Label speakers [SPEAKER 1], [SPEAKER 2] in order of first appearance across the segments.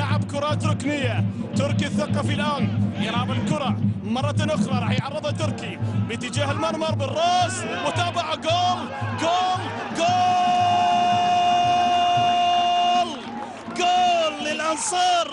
[SPEAKER 1] لعب كرات ركنية. تركي الثقفي الآن يلعب الكرة مرة أخرى، راح يعرضها تركي باتجاه المرمى بالراس، متابعة، جول جول جول جول للأنصار،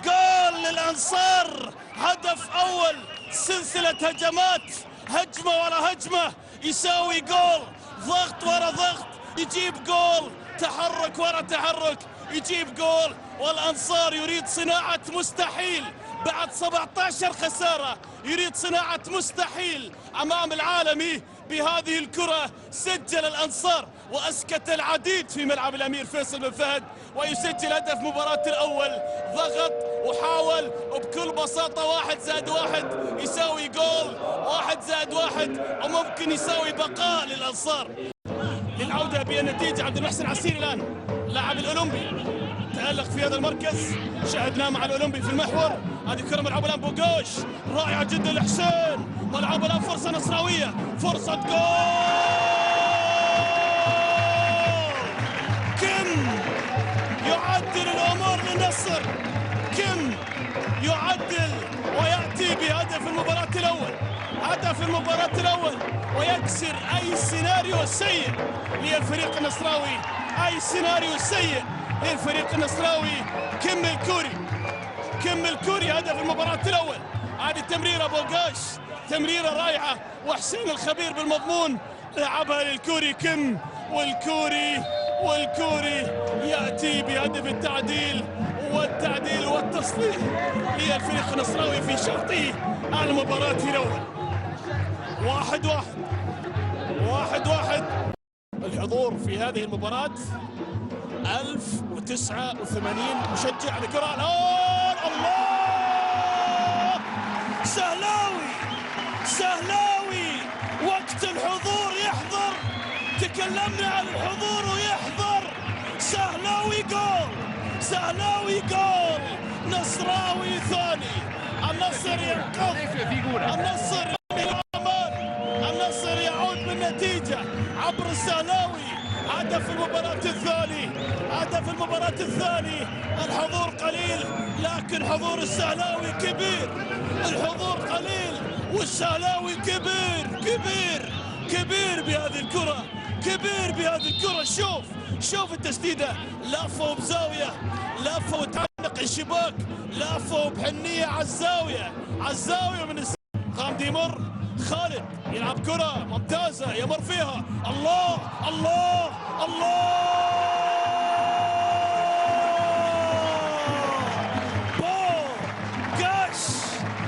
[SPEAKER 1] جول للأنصار. هدف أول، سلسلة هجمات، هجمة ورا هجمة يساوي جول، ضغط ورا ضغط يجيب جول، تحرك ورا تحرك يجيب جول. والأنصار يريد صناعة مستحيل بعد 17 خسارة، يريد صناعة مستحيل أمام العالمي بهذه الكرة. سجل الأنصار وأسكت العديد في ملعب الأمير فيصل بن فهد، ويسجل هدف مباراة الأول. ضغط وحاول، وبكل بساطة 1+1 يساوي جول، 1+1 وممكن يساوي بقاء للأنصار. للعودة بالنتيجة عبد المحسن عسيري الآن لاعب الأولمبي تألق في هذا المركز، شاهدناه مع الأولمبي في المحور. هذه كرة ملعوبة الآن بوغوش، رائعة جدا لحسين، ملعوبة الآن فرصة نصراوية، فرصة جول. كم يعدل الأمور للنصر، كم يعدل ويأتي بهدف المباراة الأول، هدف المباراة الأول، ويكسر أي سيناريو سيء للفريق النصراوي، أي سيناريو سيء للفريق النصراوي. كم الكوري، كم الكوري هدف المباراة الأول. هذه التمريرة بوغاش، تمريرة رائعة، وحسين الخبير بالمضمون لعبها للكوري كم، والكوري يأتي بهدف التعديل، والتعديل والتصليح للفريق النصراوي في شوطه المباراة الأول. 1-1. الحضور في هذه المباراة 1089 مشجع لكرة الآن. الله، سهلاوي وقت الحضور يحضر، تكلمنا عن الحضور ويحضر. سهلاوي جول، نصراوي ثاني، النصر ينقذ، النصر بالأمان، النصر يعود بالنتيجة عبر السهلاوي. هدف المباراة الثاني، الحضور قليل لكن حضور السهلاوي كبير، الحضور قليل والسهلاوي كبير بهذه الكرة، شوف التسديدة، لافة بزاوية، لافة وتعلق الشباك، لافة بحنية على الزاوية من غامدي يمر، خالد يلعب كرة ممتازة يمر فيها، الله بوغاش،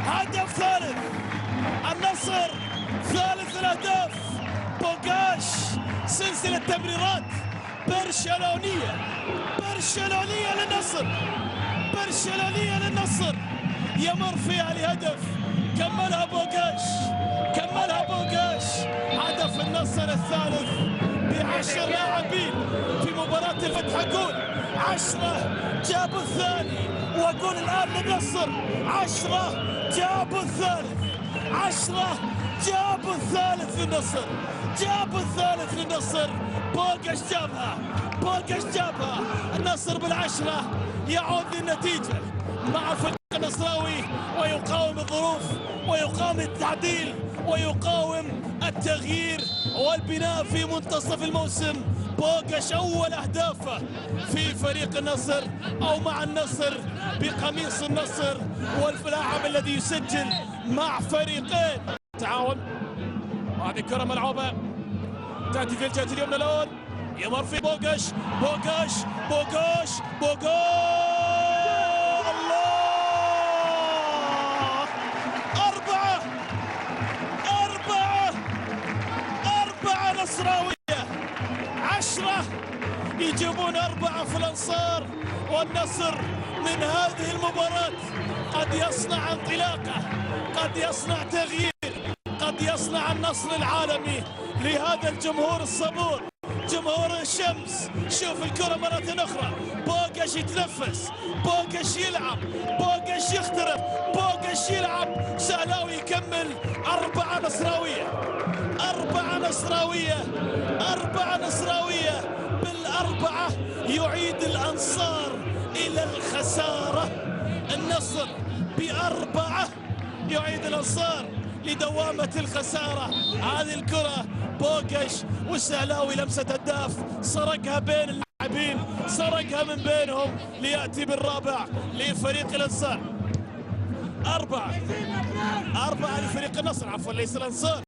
[SPEAKER 1] هدف ثالث، النصر ثالث الأهداف. بوغاش سلسلة تمريرات برشلونية للنصر، يمر فيها لهدف، كملها بوغاش. هدف النصر الثالث ب10 لاعبين في مباراة الفتح. أقول 10 جابوا الثاني، وأقول الآن للنصر 10 جابوا الثالث للنصر. بوغاش جابها، النصر بال10 يعود للنتيجة مع الفريق النصراوي، ويقاوم الظروف، ويقاوم التعديل، ويقاوم التغيير والبناء في منتصف الموسم. بوغاش أول أهدافه في فريق النصر أو مع النصر بقميص النصر، واللاعب الذي يسجل مع فريقين. تعاون، وهذه كرة ملعوبة تأتي في الجهة اليمنى الآن، يمر في بوغاش، الله، 4 نصراوية، 10 يجيبون 4 في الأنصار. والنصر من هذه المباراة قد يصنع انطلاقة، قد يصنع تغيير، قد يصنع النصر العالمي لهذا الجمهور الصبور، جمهور الشمس. شوف الكرة مرة أخرى، بوغاش يتنفس، بوغاش يلعب، بوغاش يخترق، بوغاش يلعب، سهلاوي يكمل. 4 نصراوية، بال4 يعيد الأنصار إلى إلى الخسارة. النصر ب4 يعيد الأنصار لدوامة الخسارة. هذه الكرة بوقش والسهلاوي لمسة الداف، سرقها بين اللاعبين، سرقها من بينهم ليأتي بالرابع لفريق الأنصار. 4 لفريق النصر، عفوا ليس الأنصار.